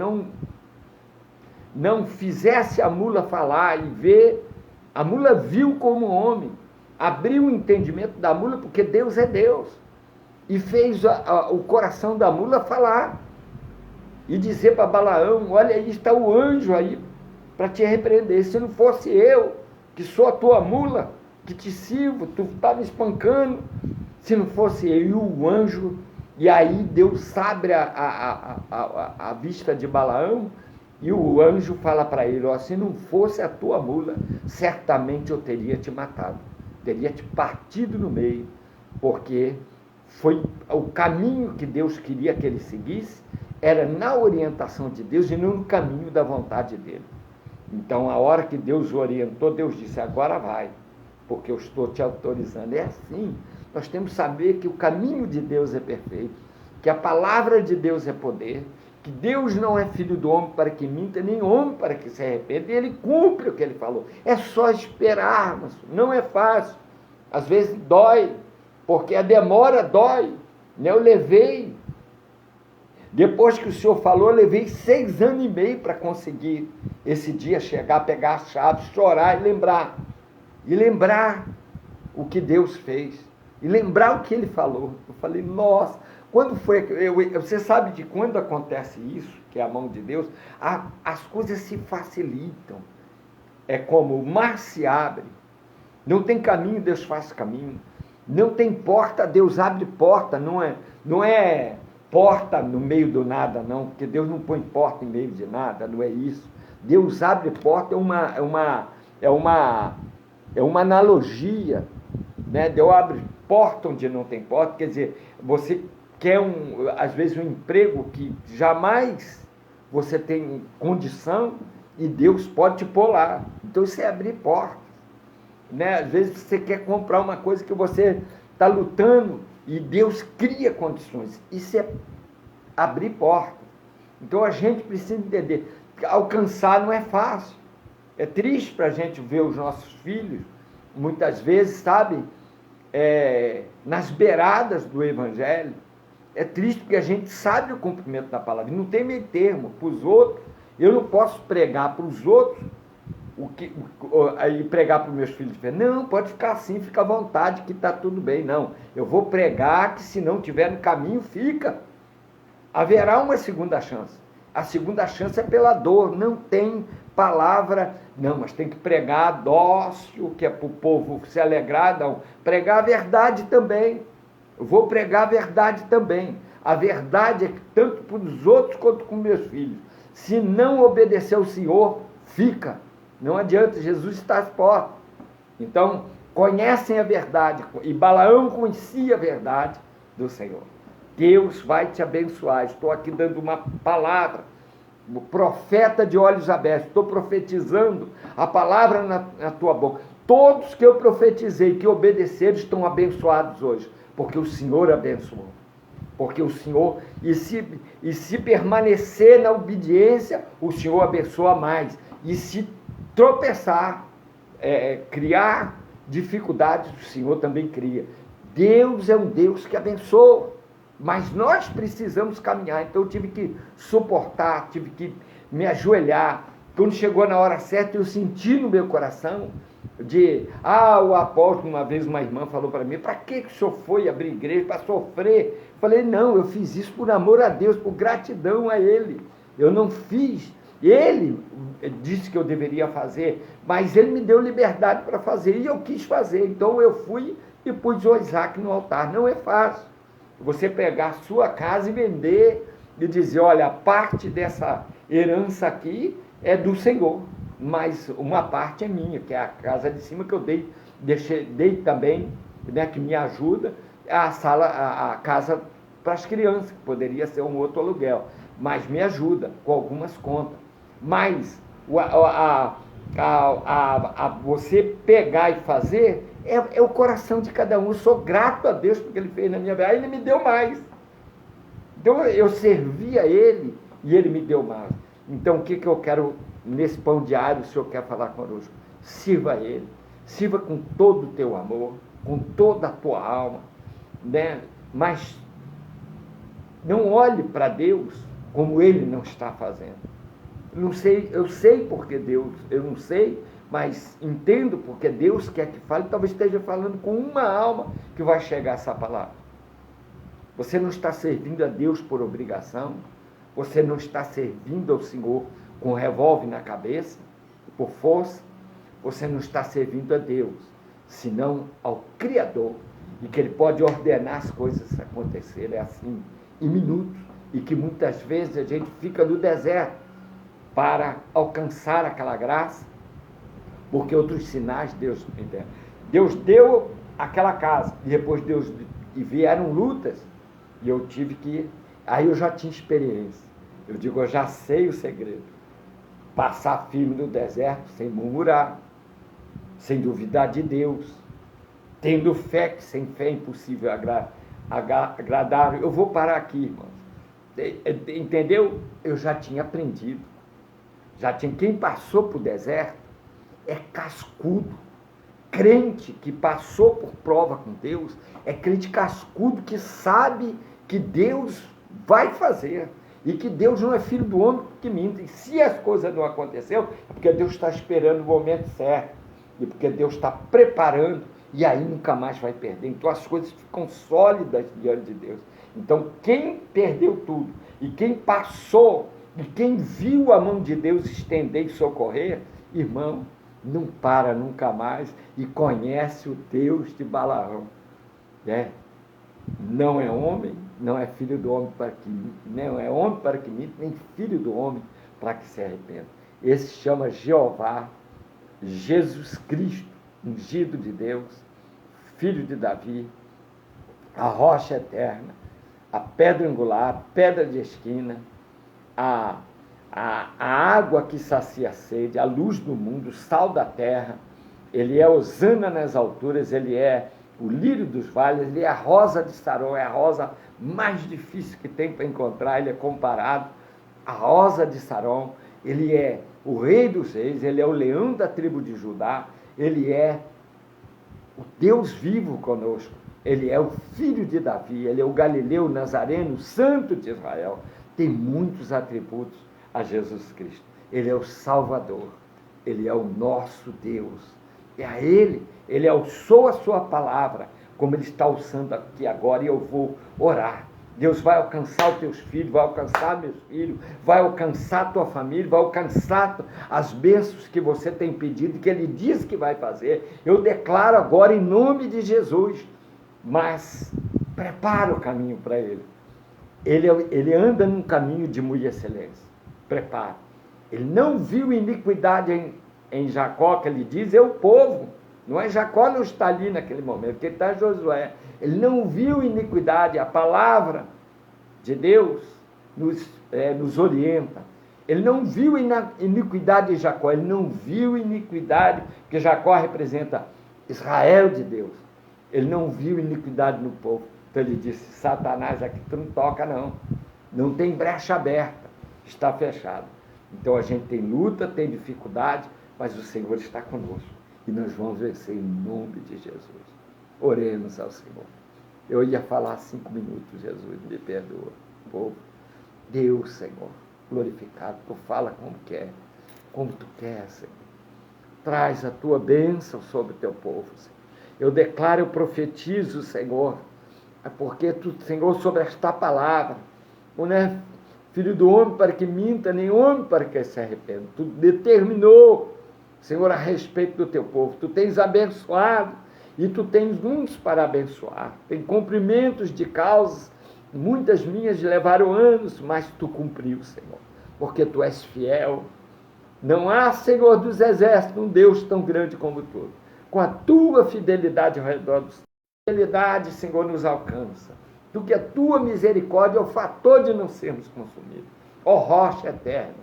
Speaker 1: não fizesse a mula falar e ver, a mula viu como homem, abriu o entendimento da mula, porque Deus é Deus, e fez o coração da mula falar, e dizer para Balaão, olha aí está o anjo aí, para te repreender, se não fosse eu, que sou a tua mula, que te sirvo, tu está me espancando, se não fosse eu, e o anjo, e aí Deus abre a vista de Balaão, e o anjo fala para ele, ó, se não fosse a tua mula, certamente eu teria te matado, teria te partido no meio, porque foi o caminho que Deus queria que ele seguisse, era na orientação de Deus e não no caminho da vontade dele. Então, a hora que Deus o orientou, Deus disse, agora vai, porque eu estou te autorizando. É assim, nós temos que saber que o caminho de Deus é perfeito, que a palavra de Deus é poder, que Deus não é filho do homem para que minta, nem homem para que se arrependa, e ele cumpre o que ele falou. É só esperar, mas não é fácil. Às vezes dói, porque a demora dói. Eu levei, depois que o Senhor falou, eu levei 6 anos e meio para conseguir esse dia chegar, pegar a chave, chorar e lembrar. E lembrar o que Deus fez. E lembrar o que ele falou. Eu falei, nossa, quando foi, você sabe de quando acontece isso, que é a mão de Deus, as coisas se facilitam. É como o mar se abre, não tem caminho, Deus faz caminho, não tem porta, Deus abre porta, não é porta no meio do nada, não, porque Deus não põe porta em meio de nada, não é isso. Deus abre porta, é uma analogia, né? Deus abre porta onde não tem porta, quer dizer, você quer às vezes um emprego que jamais você tem condição e Deus pode te pôr lá. Então isso é abrir portas, né? Às vezes você quer comprar uma coisa que você está lutando e Deus cria condições. Isso é abrir portas. Então a gente precisa entender que alcançar não é fácil. É triste para a gente ver os nossos filhos, muitas vezes, sabe, nas beiradas do Evangelho. É triste porque a gente sabe o cumprimento da palavra, não tem meio termo. Para os outros, eu não posso pregar para os outros e pregar para os meus filhos. Não, pode ficar assim, fica à vontade, que está tudo bem. Não, eu vou pregar que se não tiver no caminho, fica. Haverá uma segunda chance. A segunda chance é pela dor, não tem palavra, não, mas tem que pregar dócil, que é para o povo se alegrar, não. Pregar a verdade também. Eu vou pregar a verdade também. A verdade é que tanto para os outros quanto com meus filhos. Se não obedecer ao Senhor, fica. Não adianta, Jesus está às portas. Então, conhecem a verdade. E Balaão conhecia a verdade do Senhor. Deus vai te abençoar. Estou aqui dando uma palavra. O profeta de olhos abertos. Estou profetizando a palavra na tua boca. Todos que eu profetizei, que obedeceram, estão abençoados hoje. Porque o Senhor abençoou. Porque o Senhor, e se permanecer na obediência, o Senhor abençoa mais. E se tropeçar, criar dificuldades, o Senhor também cria. Deus é um Deus que abençoa, mas nós precisamos caminhar. Então eu tive que suportar, tive que me ajoelhar. Quando chegou na hora certa, eu senti no meu coração o apóstolo, uma vez uma irmã falou para mim, para que o senhor foi abrir igreja? Para sofrer? Eu falei, não, eu fiz isso por amor a Deus, por gratidão a Ele. Eu não fiz. Ele disse que eu deveria fazer, mas Ele me deu liberdade para fazer, e eu quis fazer. Então eu fui e pus o Isaac no altar. Não é fácil você pegar a sua casa e vender, e dizer, olha, a parte dessa herança aqui é do Senhor, mas uma parte é minha, que é a casa de cima que eu dei também, né, que me ajuda, a casa para as crianças, que poderia ser um outro aluguel, mas me ajuda com algumas contas. Mas você pegar e fazer é o coração de cada um. Eu sou grato a Deus porque Ele fez na minha vida. Aí Ele me deu mais. Então eu servi a Ele e Ele me deu mais. Então o que eu quero nesse pão diário, o Senhor quer falar conosco? Sirva a Ele. Sirva com todo o teu amor, com toda a tua alma, né? Mas não olhe para Deus como Ele não está fazendo. Não sei, eu sei porque Deus, eu não sei, mas entendo porque Deus quer que fale, talvez esteja falando com uma alma que vai chegar essa palavra. Você não está servindo a Deus por obrigação, você não está servindo ao Senhor com um revólver na cabeça, por força, você não está servindo a Deus, senão ao Criador, e que Ele pode ordenar as coisas acontecerem assim, em minutos, e que muitas vezes a gente fica no deserto, para alcançar aquela graça, porque outros sinais Deus me deu. Deus deu aquela casa, e depois e vieram lutas, e eu tive que, aí eu já tinha experiência, eu digo, eu já sei o segredo, passar firme no deserto, sem murmurar, sem duvidar de Deus, tendo fé, que sem fé é impossível agradar. Eu vou parar aqui, irmãos, entendeu? Eu já tinha aprendido. Quem passou por deserto é cascudo. Crente que passou por prova com Deus é crente cascudo que sabe que Deus vai fazer e que Deus não é filho do homem que minta. E se as coisas não aconteceram, é porque Deus está esperando o momento certo e porque Deus está preparando e aí nunca mais vai perder. Então as coisas ficam sólidas diante de Deus. Então quem perdeu tudo e quem passou e quem viu a mão de Deus estender e socorrer, irmão, não para nunca mais e conhece o Deus de Balaão. Né? Não é homem, não é filho do homem para que não é homem para que minta, nem filho do homem para que se arrependa. Esse se chama Jeová, Jesus Cristo, ungido de Deus, filho de Davi, a rocha eterna, a pedra angular, a pedra de esquina, a água que sacia a sede, a luz do mundo, o sal da terra. Ele é Hosana nas alturas, ele é o lírio dos vales, ele é a rosa de Saron, é a rosa mais difícil que tem para encontrar, ele é comparado à rosa de Saron, ele é o Rei dos Reis, Ele é o leão da tribo de Judá, Ele é o Deus vivo conosco, Ele é o filho de Davi, Ele é o Galileu, Nazareno, Santo de Israel. Tem muitos atributos a Jesus Cristo. Ele é o Salvador, Ele é o nosso Deus. É a Ele alçou a sua palavra, como Ele está alçando aqui agora, e eu vou orar. Deus vai alcançar os teus filhos, vai alcançar meus filhos, vai alcançar a tua família, vai alcançar as bênçãos que você tem pedido, que Ele diz que vai fazer. Eu declaro agora em nome de Jesus, mas prepara o caminho para Ele. Ele anda num caminho de muita excelência. Prepara. Ele não viu iniquidade em Jacó, que ele diz, é o povo. Não é Jacó, não está ali naquele momento, porque está Josué. Ele não viu iniquidade, a palavra de Deus nos orienta. Ele não viu iniquidade em Jacó, ele não viu iniquidade, porque Jacó representa Israel de Deus. Ele não viu iniquidade no povo. Então ele disse, Satanás, aqui tu não toca não. Não tem brecha aberta, está fechado. Então a gente tem luta, tem dificuldade, mas o Senhor está conosco. E nós vamos vencer em nome de Jesus. Oremos ao Senhor. Eu ia falar 5 minutos, Jesus, me perdoa. Povo, Deus, Senhor, glorificado, tu fala como tu quer, Senhor. Traz a tua bênção sobre o teu povo, Senhor. Eu declaro, eu profetizo, Senhor, porque tu, Senhor, sobre esta palavra, não é filho do homem para que minta, nem homem para que se arrependa. Tu determinou, Senhor, a respeito do teu povo. Tu tens abençoado e tu tens muitos para abençoar. Tem cumprimentos de causas, muitas minhas levaram anos, mas tu cumpriu, Senhor, porque tu és fiel. Não há, Senhor dos exércitos, um Deus tão grande como tu. Com a tua fidelidade ao redor dos fidelidade, Senhor, nos alcança. Do que a tua misericórdia é o fator de não sermos consumidos. Ó rocha eterna,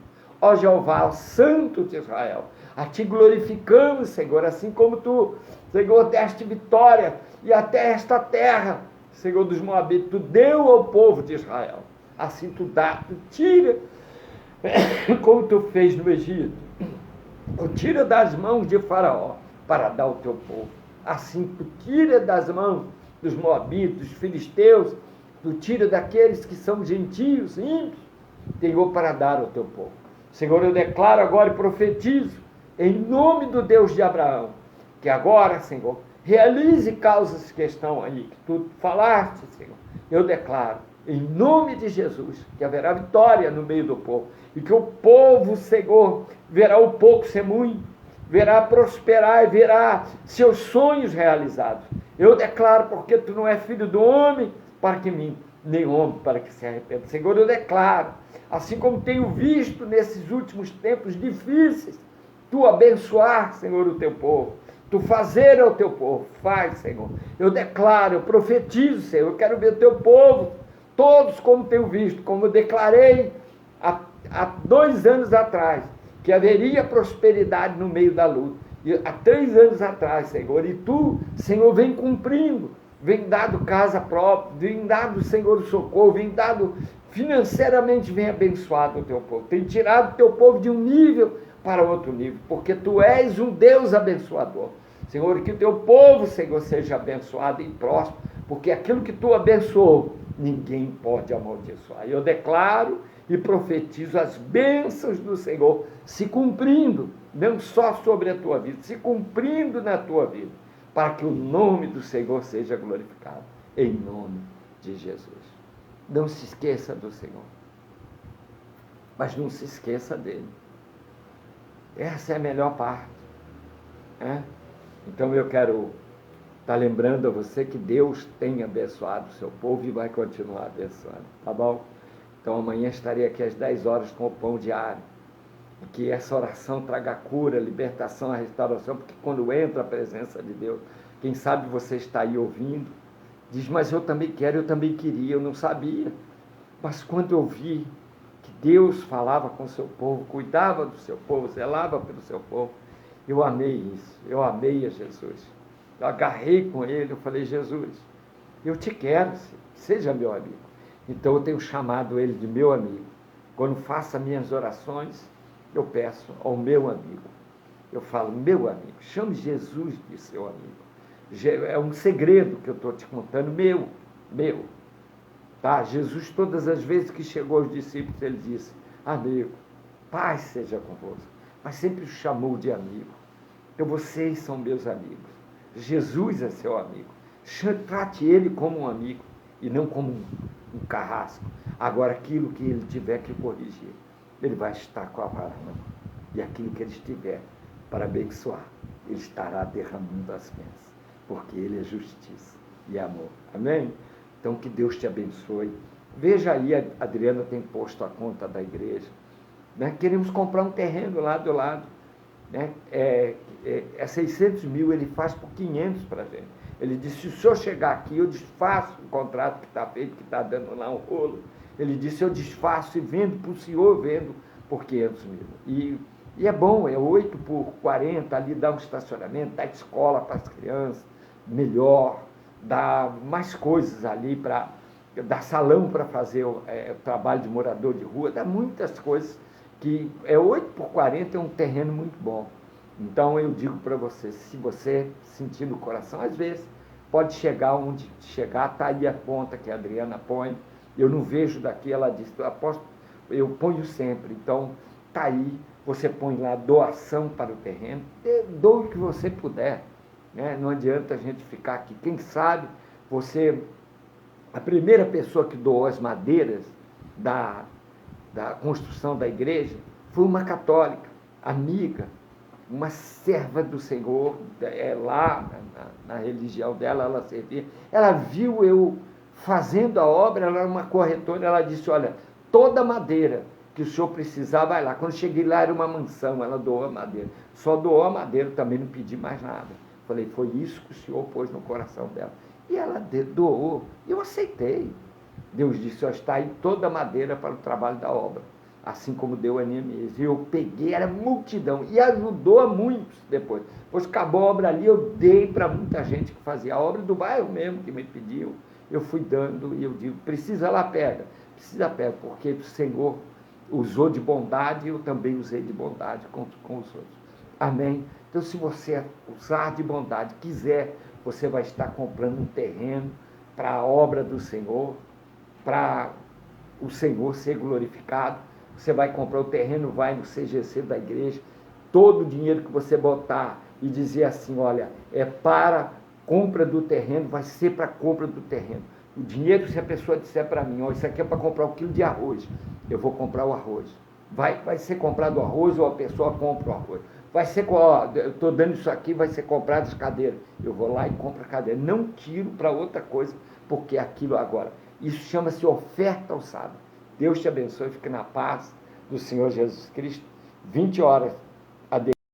Speaker 1: ó Jeová, ó Santo de Israel, a ti glorificamos, Senhor, assim como tu, Senhor, deste vitória e até esta terra, Senhor dos Moabitas, tu deu ao povo de Israel. Assim tu dá, tu tira, como tu fez no Egito, tu tira das mãos de Faraó para dar ao teu povo. Assim tu tira das mãos dos Moabitas, dos filisteus, tu tira daqueles que são gentios, ímpios, Senhor, para dar ao teu povo. Senhor, eu declaro agora e profetizo, em nome do Deus de Abraão, que agora, Senhor, realize causas que estão aí, que tu falaste, Senhor. Eu declaro, em nome de Jesus, que haverá vitória no meio do povo, e que o povo, Senhor, verá o pouco ser muito, verá prosperar e verá seus sonhos realizados. Eu declaro, porque tu não és filho do homem para que minta, nem homem para que se arrependa. Senhor, eu declaro, assim como tenho visto nesses últimos tempos difíceis, tu abençoar, Senhor, o teu povo, tu fazer ao teu povo, faz, Senhor. Eu declaro, eu profetizo, Senhor, eu quero ver o teu povo, todos como tenho visto, como eu declarei há 2 anos atrás, que haveria prosperidade no meio da luta. E há 3 anos atrás, Senhor, e tu, Senhor, vem cumprindo, vem dado casa própria, vem dado, Senhor, socorro, vem dado financeiramente, vem abençoado o teu povo, tem tirado o teu povo de um nível para outro nível, porque tu és um Deus abençoador. Senhor, que o teu povo, Senhor, seja abençoado e próspero, porque aquilo que tu abençoou, ninguém pode amaldiçoar. Eu declaro e profetizo as bênçãos do Senhor se cumprindo, não só sobre a tua vida, se cumprindo na tua vida, para que o nome do Senhor seja glorificado, em nome de Jesus. Não se esqueça do Senhor, mas não se esqueça dele. Essa é a melhor parte. Então eu quero estar lembrando a você que Deus tem abençoado o seu povo e vai continuar abençoando, tá bom? Então amanhã estarei aqui às 10 horas com o pão diário. E que essa oração traga cura, libertação, a restauração, porque quando entra a presença de Deus, quem sabe você está aí ouvindo, diz, mas eu também quero, eu também queria, eu não sabia. Mas quando eu vi que Deus falava com o seu povo, cuidava do seu povo, zelava pelo seu povo, eu amei isso, eu amei a Jesus. Eu agarrei com ele, eu falei, Jesus, eu te quero, seja meu amigo. Então eu tenho chamado ele de meu amigo. Quando faço as minhas orações, eu peço ao meu amigo. Eu falo, meu amigo, chame Jesus de seu amigo. É um segredo que eu estou te contando, meu. Tá? Jesus, todas as vezes que chegou aos discípulos, ele disse, amigo, paz seja convosco. Mas sempre o chamou de amigo. Então vocês são meus amigos. Jesus é seu amigo. Trate ele como um amigo e não como um carrasco. Agora, aquilo que ele tiver que corrigir, ele vai estar com a vara na mão. E aquilo que ele estiver para abençoar, ele estará derramando as bênçãos, porque ele é justiça e amor. Amém? Então, que Deus te abençoe. Veja aí, a Adriana tem posto a conta da igreja. Né? Queremos comprar um terreno lá do lado. Né? É 600 mil, ele faz por 500 para a gente. Ele disse, se o senhor chegar aqui, eu desfaço o contrato que está feito, que está dando lá um rolo. Ele disse, eu desfaço e vendo para o senhor, vendo por 500 mil. E é bom, é 8 por 40, ali dá um estacionamento, dá escola para as crianças, melhor, dá mais coisas ali, dá salão para fazer o trabalho de morador de rua, dá muitas coisas, que 8 por 40 é um terreno muito bom. Então eu digo para você, se você sentir no coração, às vezes pode chegar onde chegar, está aí a conta que a Adriana põe, eu não vejo daqui, ela disse, eu ponho sempre, então está aí, você põe lá doação para o terreno, doe o que você puder, né? Não adianta a gente ficar aqui, quem sabe a primeira pessoa que doou as madeiras da construção da igreja foi uma católica, amiga, uma serva do Senhor, lá na religião dela, ela servia, ela viu eu fazendo a obra, ela era uma corretora, ela disse, olha, toda madeira que o senhor precisar, vai lá. Quando cheguei lá, era uma mansão, ela doou a madeira. Só doou a madeira, também não pedi mais nada. Falei, foi isso que o senhor pôs no coração dela. E ela doou, eu aceitei. Deus disse, ó, está aí toda a madeira para o trabalho da obra, assim como deu a Neemias. E eu peguei, era multidão, e ajudou a muitos depois. Depois acabou a obra ali, eu dei para muita gente que fazia a obra do bairro mesmo, que me pediu. Eu fui dando, e eu digo, precisa lá, pega, porque o Senhor usou de bondade, eu também usei de bondade com os outros. Amém? Então, se você usar de bondade, quiser, você vai estar comprando um terreno para a obra do Senhor, para o Senhor ser glorificado. Você vai comprar o terreno, vai no CGC da igreja, todo o dinheiro que você botar e dizer assim, olha, é para compra do terreno, vai ser para compra do terreno. O dinheiro, se a pessoa disser para mim, ó, isso aqui é para comprar 1 quilo de arroz, eu vou comprar o arroz. Vai ser comprado o arroz ou a pessoa compra o arroz. Vai ser, ó, eu estou dando isso aqui, vai ser comprado as cadeiras. Eu vou lá e compro a cadeira. Não tiro para outra coisa, porque aquilo agora. Isso chama-se oferta alçada. Deus te abençoe, fique na paz do Senhor Jesus Cristo. 20 horas